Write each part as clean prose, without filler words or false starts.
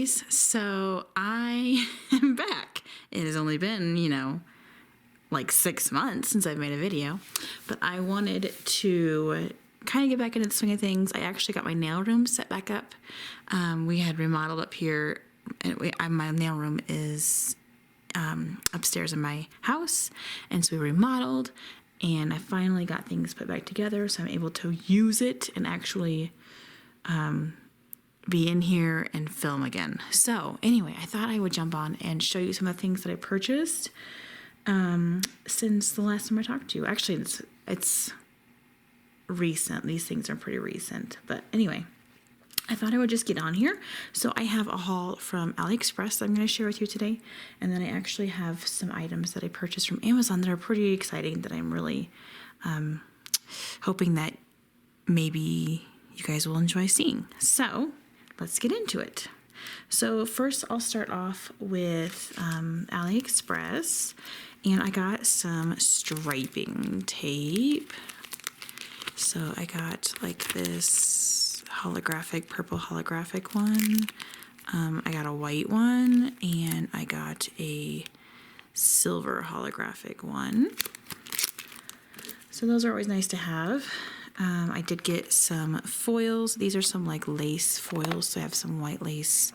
guys, so I am back. It has only been, like 6 months since I've made a video, but I wanted to kind of get back into the swing of things. I actually got my nail room set back up. We had remodeled up here, and my nail room is upstairs in my house, and so we remodeled, and I finally got things put back together, so I'm able to use it and actually be in here and film again. So anyway, I thought I would jump on and show you some of the things that I purchased since the last time I talked to you. Actually, it's recent. These things are pretty recent. But anyway, I thought I would just get on here. So I have a haul from AliExpress that I'm going to share with you today. And then I actually have some items that I purchased from Amazon that are pretty exciting that I'm really hoping that maybe you guys will enjoy seeing. So let's get into it. So first I'll start off with AliExpress, and I got some striping tape. So I got like this purple holographic one. I got a white one, and I got a silver holographic one. So those are always nice to have. I did get some foils. These are some like lace foils. So I have some white lace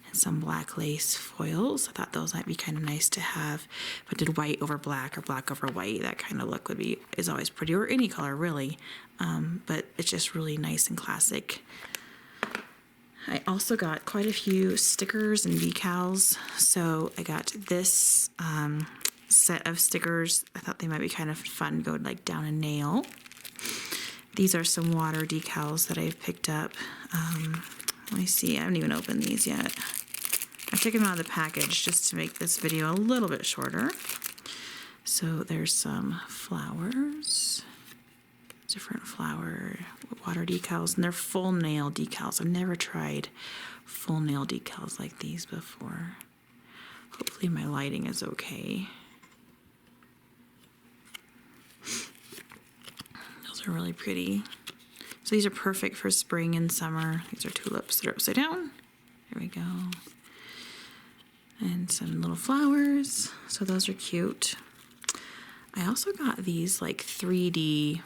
and some black lace foils. I thought those might be kind of nice to have. If I did white over black or black over white, that kind of look is always pretty, or any color really. But it's just really nice and classic. I also got quite a few stickers and decals. So I got this set of stickers. I thought they might be kind of fun, go like down a nail. These are some water decals that I've picked up. Let me see, I haven't even opened these yet. I took them out of the package just to make this video a little bit shorter. So there's some flowers, different flower water decals, and they're full nail decals. I've never tried full nail decals like these before. Hopefully my lighting is okay. Are really pretty. So these are perfect for spring and summer. These are tulips that are upside down. There we go. And some little flowers. So those are cute. I also got these like 3D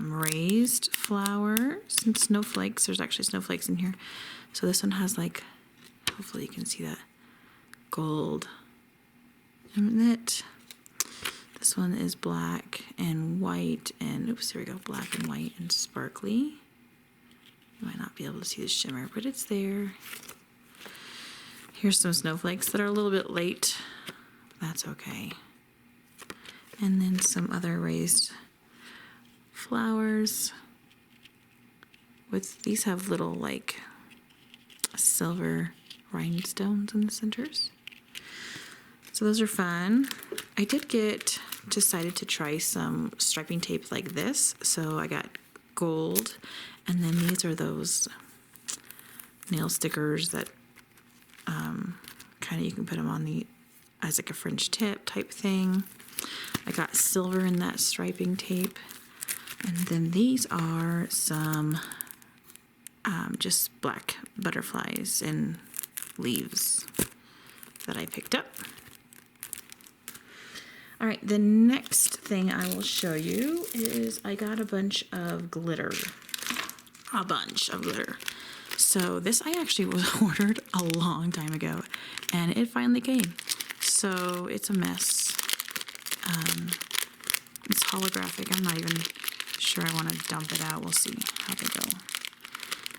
raised flowers and snowflakes. There's actually snowflakes in here. So this one has like, hopefully you can see that, gold in it. This one is black and white and, oops, here we go, black and white and sparkly. You might not be able to see the shimmer, but it's there. Here's some snowflakes that are a little bit late. That's okay. And then some other raised flowers. These have little like silver rhinestones in the centers. So those are fun. I did decided to try some striping tape like this. So I got gold, and then these are those nail stickers that kind of, you can put them on as like a French tip type thing. I got silver in that striping tape. And then these are some just black butterflies and leaves that I picked up. All right, the next thing I will show you is I got a bunch of glitter. So this I actually was ordered a long time ago, and it finally came. So it's a mess. It's holographic. I'm not even sure I want to dump it out. We'll see how they go.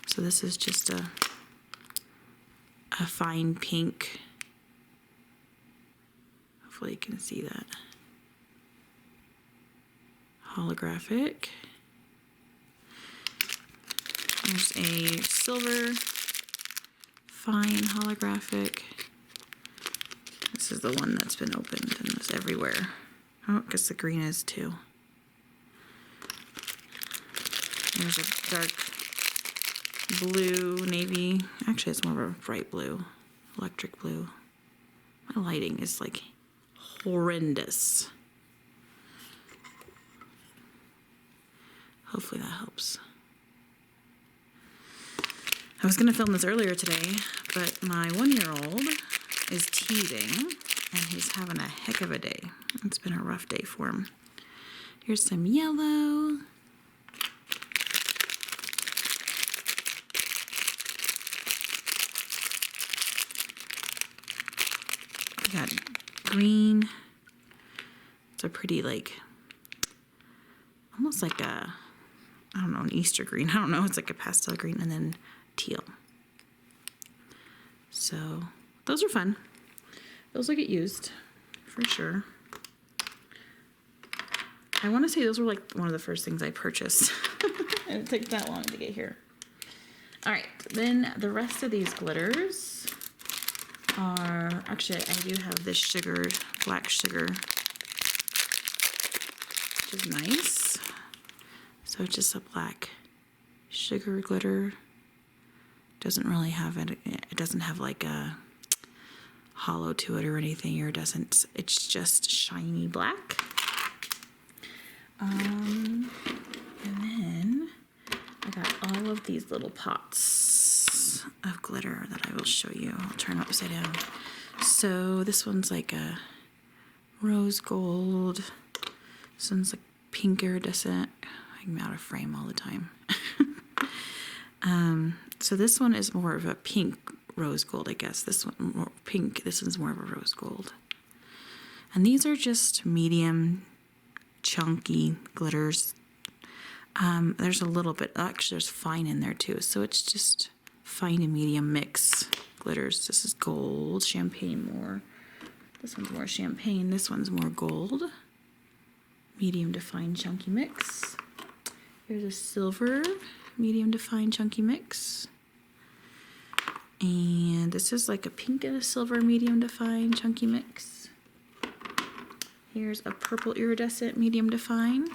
So this is just a fine pink. Hopefully you can see that. Holographic. There's a silver fine holographic. This is the one that's been opened and is everywhere. Oh, I guess the green is too. There's a dark blue, navy. Actually, it's more of a bright blue, electric blue. My lighting is like horrendous. Hopefully that helps. I was going to film this earlier today, but my 1-year-old is teething, and he's having a heck of a day. It's been a rough day for him. Here's some yellow. I got green. It's a pretty, like, almost like a, I don't know, an Easter green. I don't know. It's like a pastel green, and then teal. So those are fun. Those will get used for sure. I want to say those were like one of the first things I purchased. And it took that long to get here. All right, then the rest of these glitters are, actually I do have this sugar, black sugar, which is nice. So it's just a black sugar glitter. Doesn't really have it doesn't have like a hollow to it or anything, or doesn't, it's just shiny black. And then I got all of these little pots of glitter that I will show you. I'll turn upside down. So this one's like a rose gold. This one's like pink iridescent. I'm out of frame all the time. So this one is more of a pink rose gold, I guess. This one more pink. This one's more of a rose gold. And these are just medium, chunky glitters. There's a little bit, actually there's fine in there too. So it's just fine and medium mix glitters. This is gold, champagne more. This one's more champagne. This one's more gold. Medium to fine chunky mix. Here's a silver, medium to fine chunky mix. And this is like a pink and a silver medium to fine chunky mix. Here's a purple iridescent medium to fine.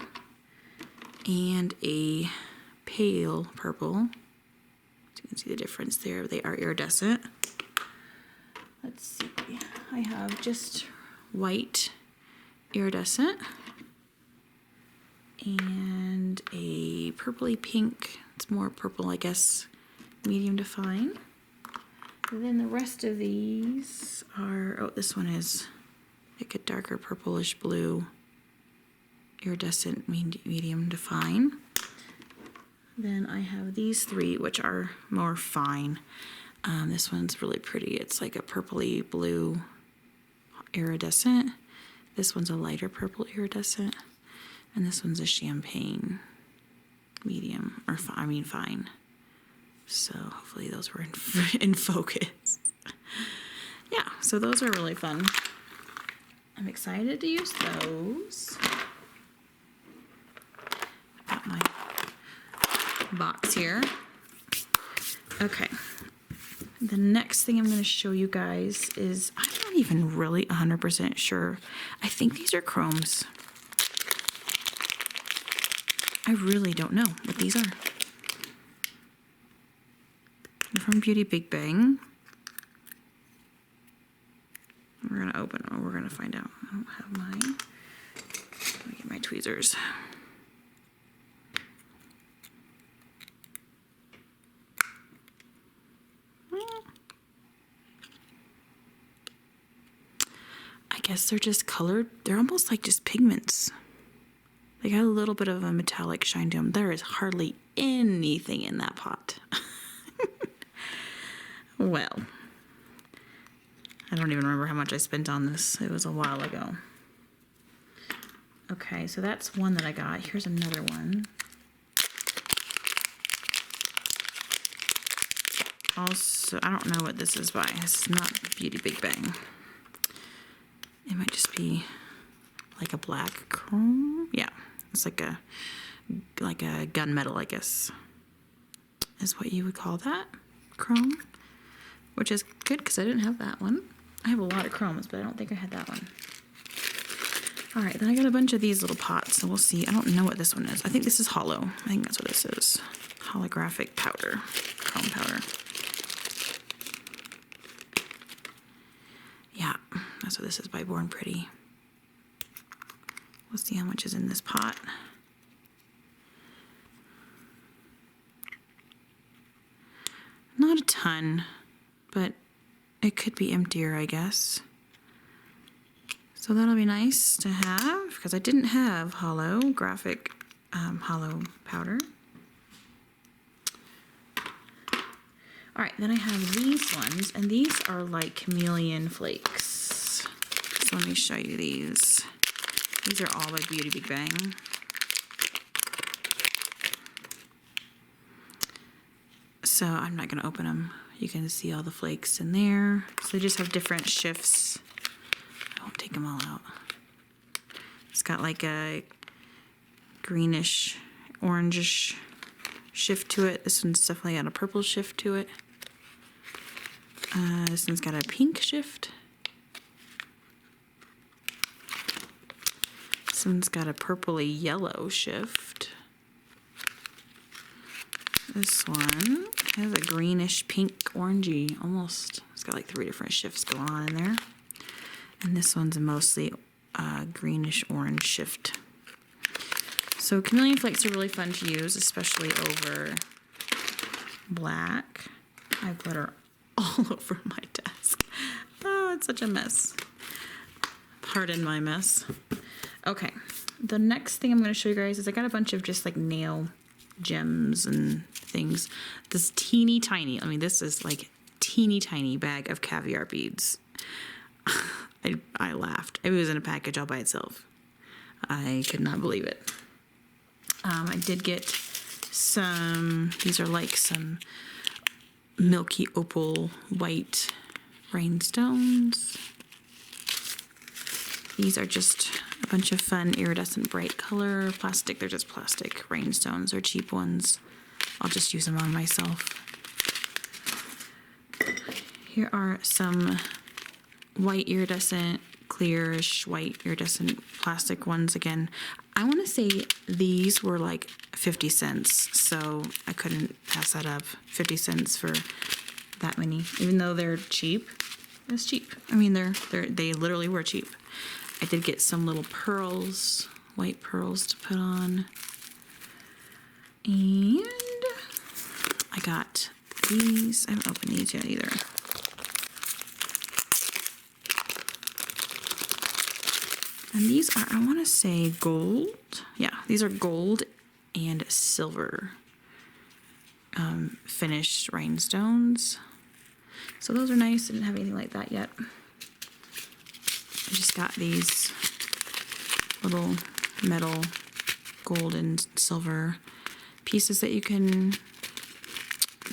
And a pale purple. You can see the difference there. They are iridescent. Let's see. I have just white iridescent. And a purpley pink. It's more purple, I guess, medium to fine. And then the rest of these are, oh, this one is like a darker purplish blue, iridescent medium to fine. Then I have these three, which are more fine. This one's really pretty. It's like a purpley blue iridescent. This one's a lighter purple iridescent. And this one's a champagne medium, or fine. So hopefully those were in focus. Yeah, so those are really fun. I'm excited to use those. Got my box here. Okay. The next thing I'm going to show you guys is, I'm not even really 100% sure. I think these are chromes. I really don't know what these are. They're from Beauty Big Bang. We're going to open them. We're going to find out. I don't have mine. Let me get my tweezers. I guess they're just colored. They're almost like just pigments. They got a little bit of a metallic shine to them. There is hardly anything in that pot. Well, I don't even remember how much I spent on this. It was a while ago. Okay, so that's one that I got. Here's another one. Also, I don't know what this is by. This is not Beauty Big Bang. It might just be like a black chrome. Yeah, it's like a gunmetal, I guess, is what you would call that. Chrome, which is good because I didn't have that one. I have a lot of chromes, but I don't think I had that one. All right, then I got a bunch of these little pots, so we'll see. I don't know what this one is. I think this is hollow. I think that's what this is. Holographic powder, chrome powder. Yeah, that's what this is by Born Pretty. We'll see how much is in this pot. Not a ton, but it could be emptier, I guess. So that'll be nice to have, because I didn't have holographic hollow powder. All right, then I have these ones, and these are like chameleon flakes. So let me show you these. These are all by Beauty Big Bang. So I'm not gonna open them. You can see all the flakes in there. So they just have different shifts. I won't take them all out. It's got like a greenish, orangish shift to it. This one's definitely got a purple shift to it. This one's got a pink shift. This one's got a purpley yellow shift. This one has a greenish, pink, orangey, almost. It's got like 3 different shifts going on in there. And this one's a mostly greenish orange shift. So chameleon flakes are really fun to use, especially over black. I have glitter all over my desk. Oh, it's such a mess. Pardon my mess. Okay, the next thing I'm going to show you guys is I got a bunch of just like nail gems and things. This teeny tiny, I mean, this is like teeny tiny bag of caviar beads. I laughed. It was in a package all by itself. I could not believe it. I did get some, these are like some milky opal white rhinestones. These are just a bunch of fun iridescent bright color plastic. They're just plastic rhinestones. They're cheap ones. I'll just use them on myself. Here are some white iridescent, clearish white iridescent plastic ones again. I want to say these were like 50 cents, so I couldn't pass that up. 50 cents for that many, even though they're cheap. It's cheap. I mean, they literally were cheap. I did get some little pearls, white pearls to put on. And I got these. I haven't opened these yet either. And these are, I want to say gold. Yeah, these are gold and silver finished rhinestones. So those are nice. I didn't have anything like that yet. I just got these little metal gold and silver pieces that you can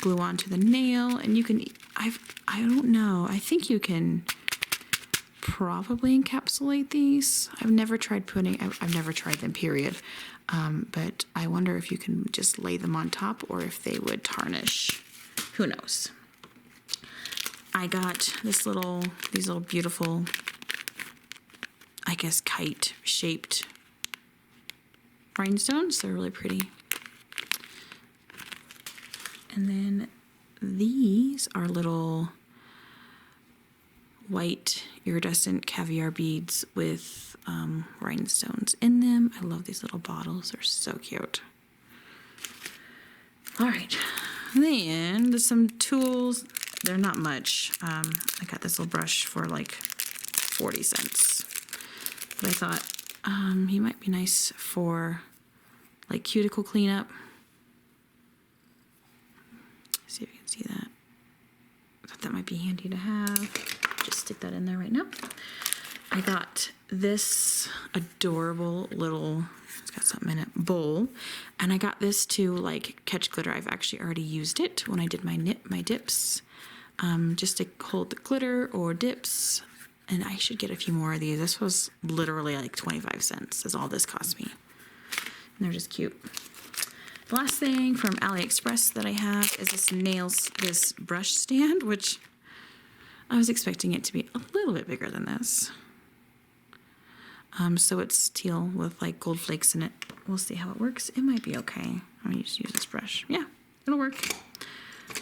glue onto the nail, and you can, I don't know, I think you can probably encapsulate these. I've never tried I've never tried them, period. But I wonder if you can just lay them on top or if they would tarnish. Who knows? I got these little beautiful, I guess, kite-shaped rhinestones. They're really pretty. And then these are little white iridescent caviar beads with rhinestones in them. I love these little bottles. They're so cute. All right. Then there's some tools. They're not much. I got this little brush for like 40 cents. But I thought he might be nice for like cuticle cleanup. See if you can see that. I thought that might be handy to have. Just stick that in there right now. I got this adorable little, it's got something in it, bowl. And I got this to like catch glitter. I've actually already used it when I did my dips. Just to hold the glitter or dips. And I should get a few more of these. This was literally like 25 cents is all this cost me. And they're just cute. The last thing from AliExpress that I have is this brush stand, which I was expecting it to be a little bit bigger than this. So it's teal with like gold flakes in it. We'll see how it works. It might be okay. I'm gonna just use this brush. Yeah, it'll work.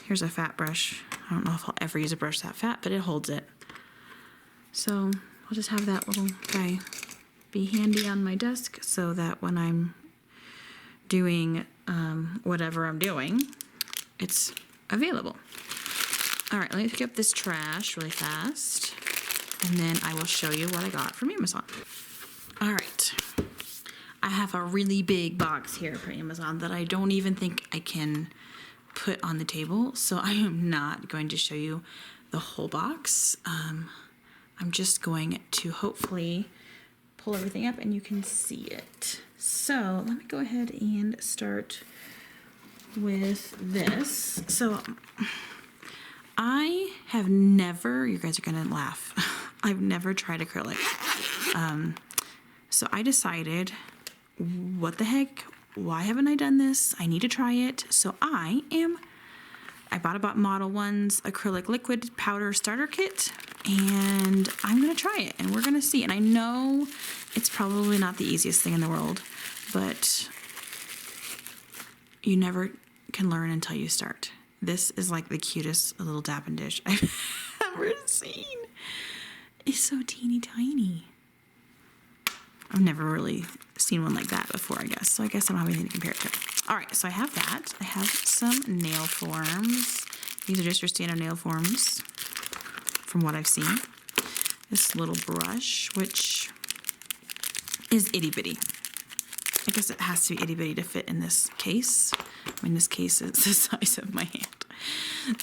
Here's a fat brush. I don't know if I'll ever use a brush that fat, but it holds it. So I'll just have that little guy be handy on my desk so that when I'm doing whatever I'm doing, it's available. All right, let me pick up this trash really fast, and then I will show you what I got from Amazon. All right. I have a really big box here from Amazon that I don't even think I can put on the table, so I am not going to show you the whole box. I'm just going to hopefully pull everything up and you can see it. So let me go ahead and start with this. So I have never, you guys are gonna laugh, I've never tried acrylic. So I decided, what the heck, why haven't I done this? I need to try it. So I bought Model 1's acrylic liquid powder starter kit, and I'm gonna try it and we're gonna see. And I know it's probably not the easiest thing in the world, but you never can learn until you start. This is like the cutest little dapping dish I've ever seen. It's so teeny tiny. I've never really seen one like that before, I guess. So I guess I don't have anything to compare it to. All right, so I have that. I have some nail forms. These are just your standard nail forms from what I've seen. This little brush, which is itty bitty. I guess it has to be itty bitty to fit in this case. I mean, this case is the size of my hand.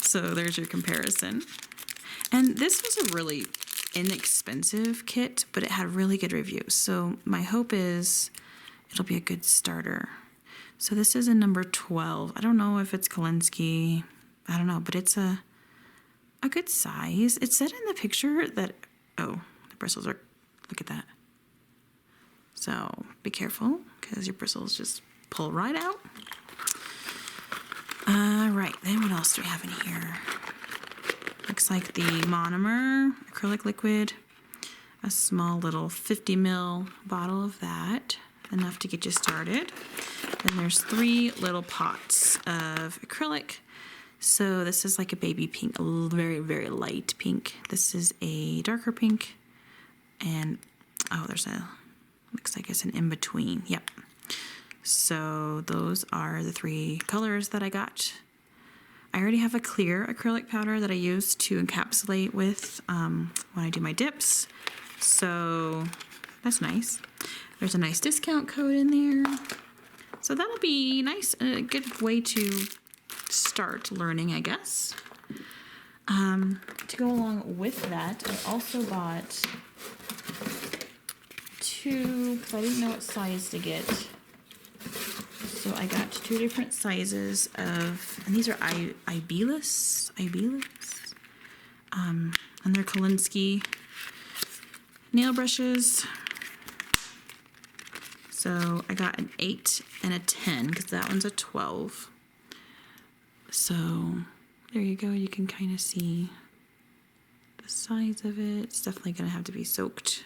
So there's your comparison. And this was a really inexpensive kit, but it had really good reviews. So my hope is it'll be a good starter. So this is a number 12. I don't know if it's Kolinsky. I don't know, but it's a good size. It said in the picture that, oh, the bristles are, look at that. So be careful because your bristles just pull right out. Right, then what else do we have in here? Looks like the monomer acrylic liquid, a small little 50 ml bottle of that, enough to get you started. Then there's 3 little pots of acrylic. So this is like a baby pink, a very, very light pink. This is a darker pink, and oh, looks like it's an in-between. Yep. So those are the 3 colors that I got. I already have a clear acrylic powder that I use to encapsulate with when I do my dips. So that's nice. There's a nice discount code in there. So that'll be nice, a good way to start learning, I guess. To go along with that, I also bought 2, because I didn't know what size to get. So I got 2 different sizes of, and these are Ibelus, and they're Kolinsky nail brushes. So I got an 8 and a 10 because that one's a 12. So there you go. You can kind of see the size of it. It's definitely going to have to be soaked.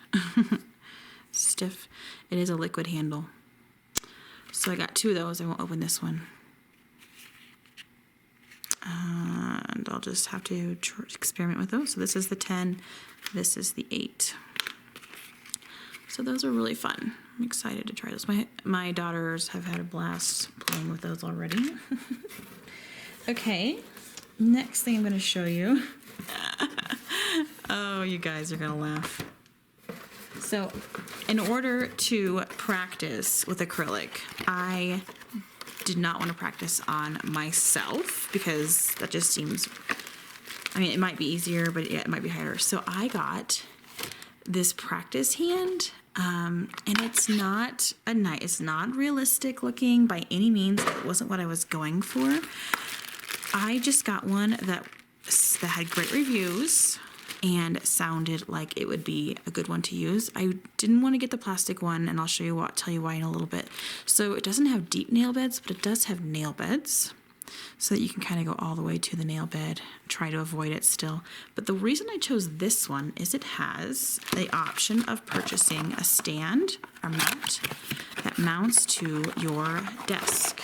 Stiff. It is a liquid handle. So I got 2 of those. I won't open this one. And I'll just have to experiment with those. So this is the 10. This is the 8. So those are really fun. I'm excited to try those. My daughters have had a blast playing with those already. Okay, next thing I'm going to show you. Oh, you guys are going to laugh. So in order to practice with acrylic, I did not want to practice on myself because that just seems, I mean, it might be easier, but yeah, it might be harder. So I got this practice hand, and it's not it's not realistic looking by any means. It wasn't what I was going for. I just got one that had great reviews and sounded like it would be a good one to use. I didn't want to get the plastic one, and I'll tell you why in a little bit. So it doesn't have deep nail beds, but it does have nail beds, so that you can kind of go all the way to the nail bed, try to avoid it still. But the reason I chose this one is it has the option of purchasing a stand or mount that mounts to your desk.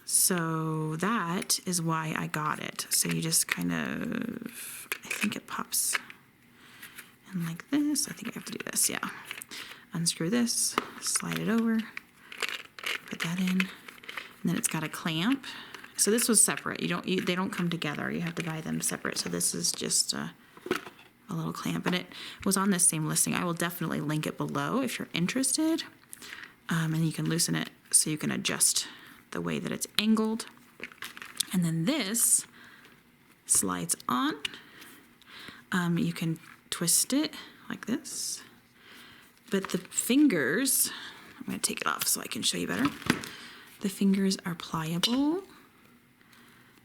So that is why I got it. So you just kind of, I think it pops in like this. I think I have to do this, yeah. Unscrew this, slide it over, put that in. And then it's got a clamp, So this was separate. They don't come together. You have to buy them separate. So this is just a little clamp, and it was on this same listing. I will definitely link it below if you're interested. And you can loosen it so you can adjust the way that it's angled. And then this slides on. You can twist it like this. But the fingers, I'm going to take it off so I can show you better. The fingers are pliable,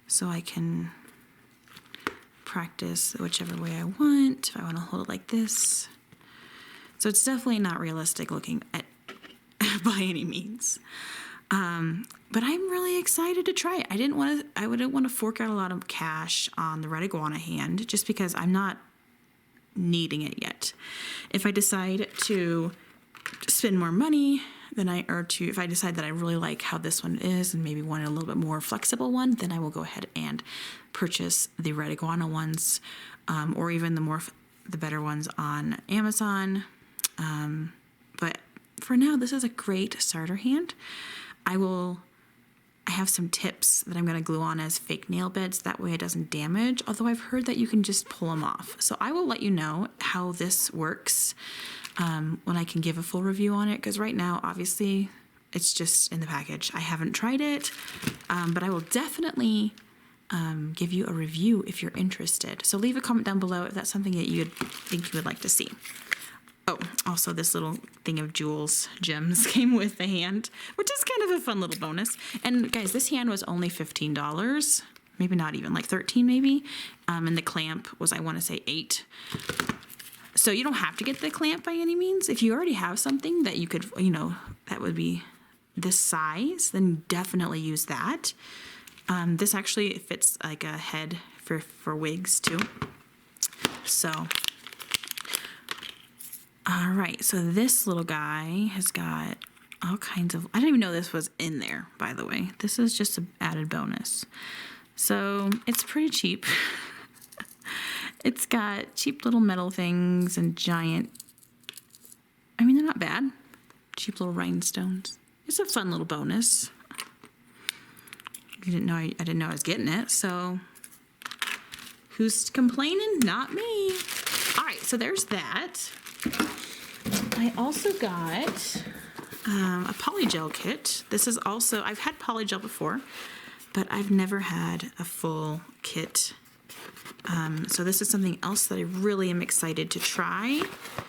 so I can practice whichever way I want. If I want to hold it like this. So it's definitely not realistic looking at by any means. But I'm really excited to try it. I wouldn't want to fork out a lot of cash on the red iguana hand just because I'm not needing it yet. If I decide to spend more money if I decide that I really like how this one is and maybe want a little bit more flexible one, then I will go ahead and purchase the red iguana ones, or even the better ones on Amazon. But for now, this is a great starter hand. I have some tips that I'm going to glue on as fake nail beds. That way it doesn't damage, although I've heard that you can just pull them off. So I will let you know how this works when I can give a full review on it, because right now, obviously, it's just in the package. I haven't tried it, but I will definitely give you a review if you're interested. So leave a comment down below if that's something that you would like to see. Oh, also this little thing of gems came with the hand, which is kind of a fun little bonus. And guys, this hand was only $15, maybe not even, like 13 maybe. And the clamp was, I want to say, $8. So you don't have to get the clamp by any means. If you already have something that you could, that would be this size, then definitely use that. This actually fits like a head for wigs too. So, all right. So this little guy has got all kinds of, I didn't even know this was in there, by the way. This is just an added bonus. So it's pretty cheap. It's got cheap little metal things and giant, they're not bad. Cheap little rhinestones. It's a fun little bonus. I didn't know I was getting it, so who's complaining? Not me. All right, so there's that. I also got a polygel kit. This is also, I've had polygel before, but I've never had a full kit. So this is something else that I really am excited to try.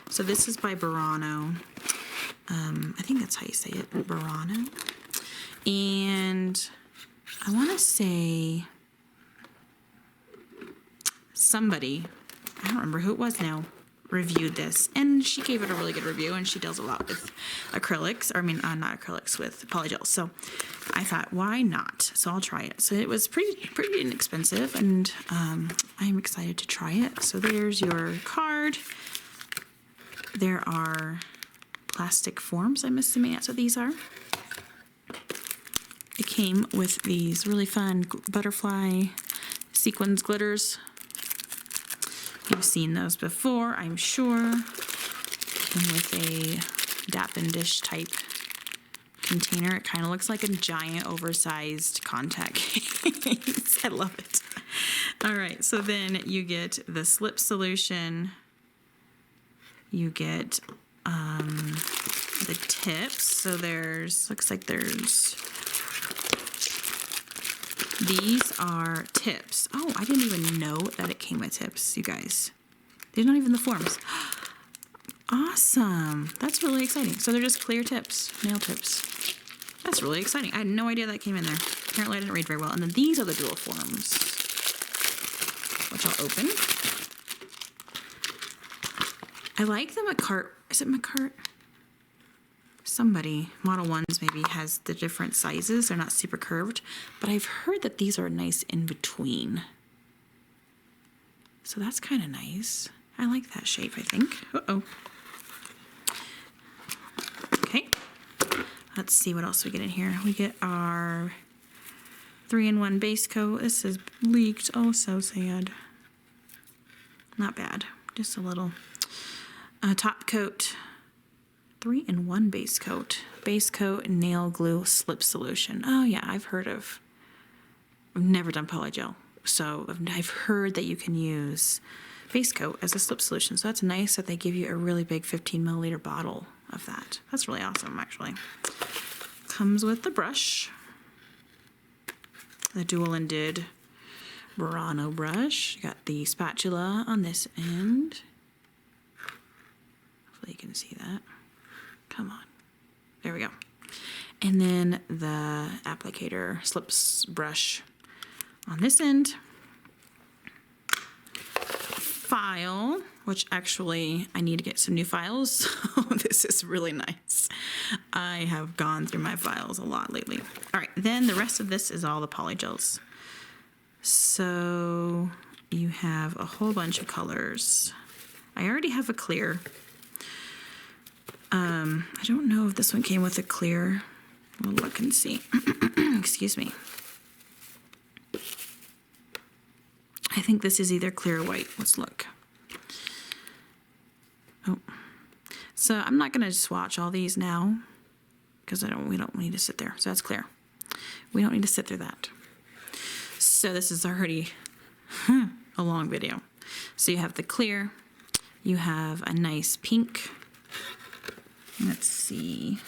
So this is by Burano. I think that's how you say it, Burano. And I want to say somebody, I don't remember who it was now, reviewed this, and she gave it a really good review, and she does a lot with acrylics, not acrylics, with polygels. So I thought, why not? So I'll try it. So it was pretty inexpensive, and I'm excited to try it. So there's your card. There are plastic forms, I'm assuming that's what these are. It came with these really fun butterfly sequins glitters. You've seen those before, I'm sure. And with a Dap and Dish type container. It kind of looks like a giant oversized contact case. I love it. All right, so then you get the slip solution. You get the tips. So looks like these are tips. Oh, I didn't even know that it came with tips, you guys. They're not even the forms. Awesome. That's really exciting. So they're just clear tips, nail tips. That's really exciting. I had no idea that came in there. Apparently I didn't read very well. And then these are the dual forms, which I'll open. I like the McCart. Is it McCart? Somebody, Model 1s maybe, has the different sizes. They're not super curved, but I've heard that these are nice in between. So that's kind of nice. I like that shape, I think. Uh-oh. Okay. Let's see what else we get in here. We get our 3-in-1 base coat. This is leaked. Oh, so sad. Not bad. Just a little top coat. 3-in-1 base coat. Base coat and nail glue slip solution. Oh yeah, I've heard of I've never done polygel. So I've heard that you can use base coat as a slip solution. So that's nice that they give you a really big 15 milliliter bottle of that. That's really awesome, actually. Comes with the brush, the dual-ended Murano brush. You got the spatula on this end. Hopefully you can see that. Come on. There we go. And then the applicator slips brush on this end. File, which actually I need to get some new files. So this is really nice. I have gone through my files a lot lately. All right, then the rest of this is all the polygels. So you have a whole bunch of colors. I already have a clear. I don't know if this one came with a clear. We'll look and see. Excuse me. I think this is either clear or white. Let's look. Oh, so I'm not going to swatch all these now because we don't need to sit there. So that's clear. We don't need to sit through that. So this is already a long video. So you have the clear. You have a nice pink. Let's see.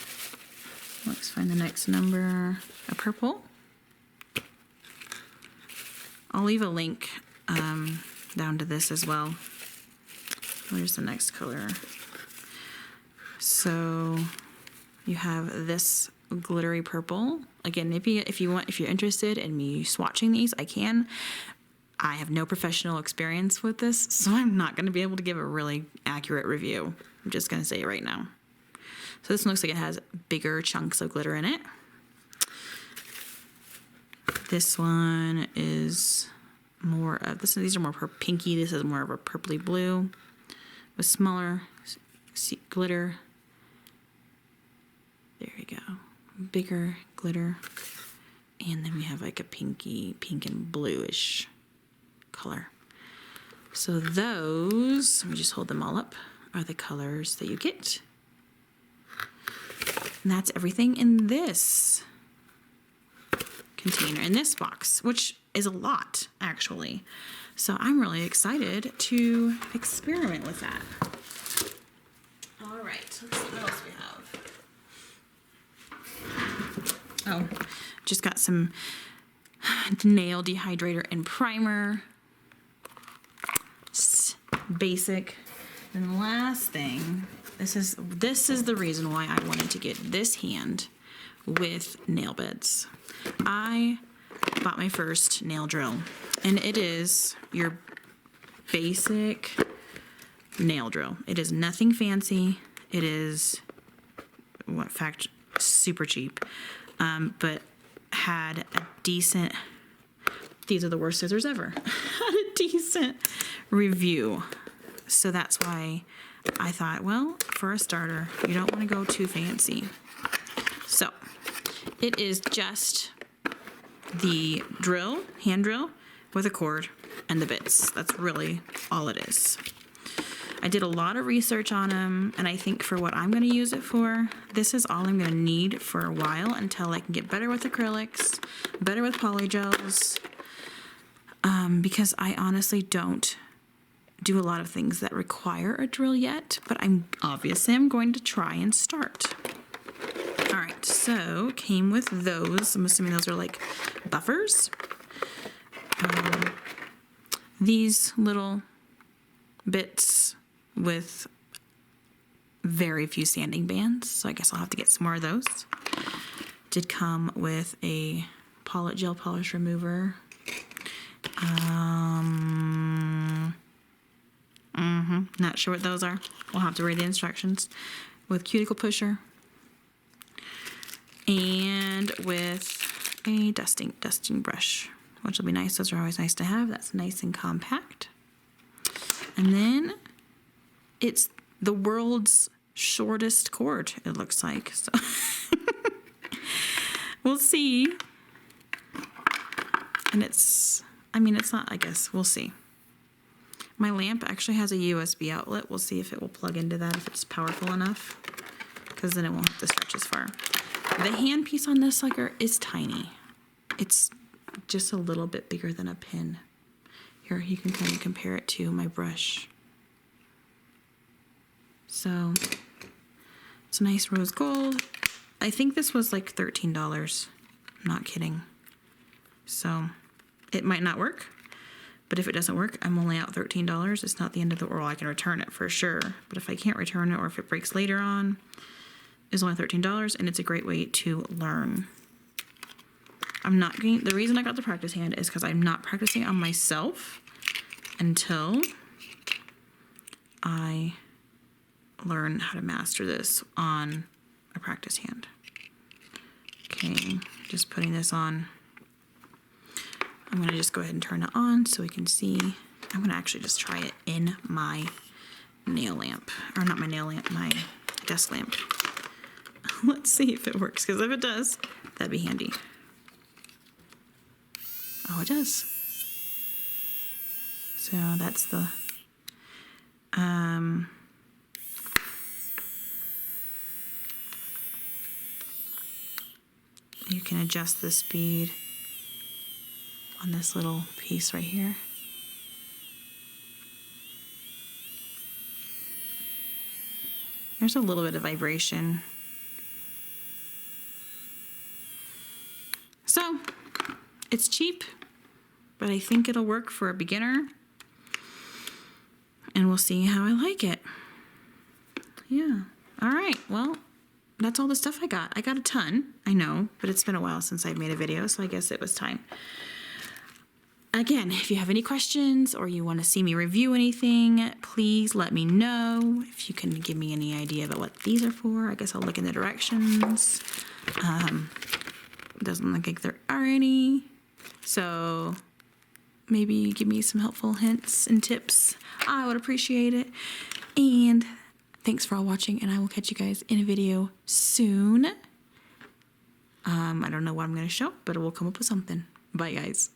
Let's find the next number. A purple. I'll leave a link down to this as well. Where's the next color? So you have this glittery purple. Again, if you're interested in me swatching these, I can. I have no professional experience with this, so I'm not going to be able to give a really accurate review. I'm just going to say it right now. So this one looks like it has bigger chunks of glitter in it. This one is more of this. These are more pinky. This is more of a purpley blue with smaller glitter. There we go. Bigger glitter. And then we have like a pink and bluish color. So those, let me just hold them all up, are the colors that you get. And that's everything in this container, in this box, which is a lot, actually. So I'm really excited to experiment with that. All right, let's see what else we have. Oh, just got some nail dehydrator and primer. Just basic. And the last thing, this is the reason why I wanted to get this hand with nail beds. I bought my first nail drill, and it is your basic nail drill. It is nothing fancy. It is, in fact, super cheap, but had a decent, these are the worst scissors ever, had a decent review. So that's why I thought, well, for a starter, you don't want to go too fancy. So it is just the drill, hand drill, with a cord and the bits. That's really all it is. I did a lot of research on them, and I think for what I'm going to use it for, this is all I'm going to need for a while until I can get better with acrylics, better with polygels, because I honestly don't do a lot of things that require a drill yet, but I'm going to try and start. All right, so came with those. I'm assuming those are like buffers. These little bits with very few sanding bands, so I guess I'll have to get some more of those. Did come with a gel polish remover. Not sure what those are. We'll have to read the instructions. With cuticle pusher. And with a dusting brush, which will be nice. Those are always nice to have. That's nice and compact. And then it's the world's shortest cord, it looks like. So we'll see. And it's not, I guess, we'll see. My lamp actually has a USB outlet. We'll see if it will plug into that, if it's powerful enough, because then it won't have to stretch as far. The hand piece on this sucker is tiny. It's top just a little bit bigger than a pin. Here, you can kind of compare it to my brush. So it's a nice rose gold. I think this was like $13. Not kidding. So it might not work, but if it doesn't work, I'm only out $13. It's not the end of the world. I can return it for sure. But if I can't return it, or if it breaks later on, it's only $13, and it's a great way to learn. The reason I got the practice hand is because I'm not practicing on myself until I learn how to master this on a practice hand. Okay, just putting this on. I'm gonna just go ahead and turn it on so we can see. I'm gonna actually just try it in my nail lamp, or not my nail lamp, my desk lamp. Let's see if it works, because if it does, that'd be handy. Oh, it does. So that's the, you can adjust the speed on this little piece right here. There's a little bit of vibration. So, it's cheap, but I think it'll work for a beginner. And we'll see how I like it. Yeah. All right. Well, that's all the stuff I got. I got a ton, I know, but it's been a while since I've made a video, so I guess it was time. Again, if you have any questions or you want to see me review anything, please let me know. If you can give me any idea about what these are for, I guess I'll look in the directions. Doesn't look like there are any. So maybe give me some helpful hints and tips. I would appreciate it. And thanks for all watching, and I will catch you guys in a video soon. I don't know what I'm going to show, but we'll come up with something. Bye, guys.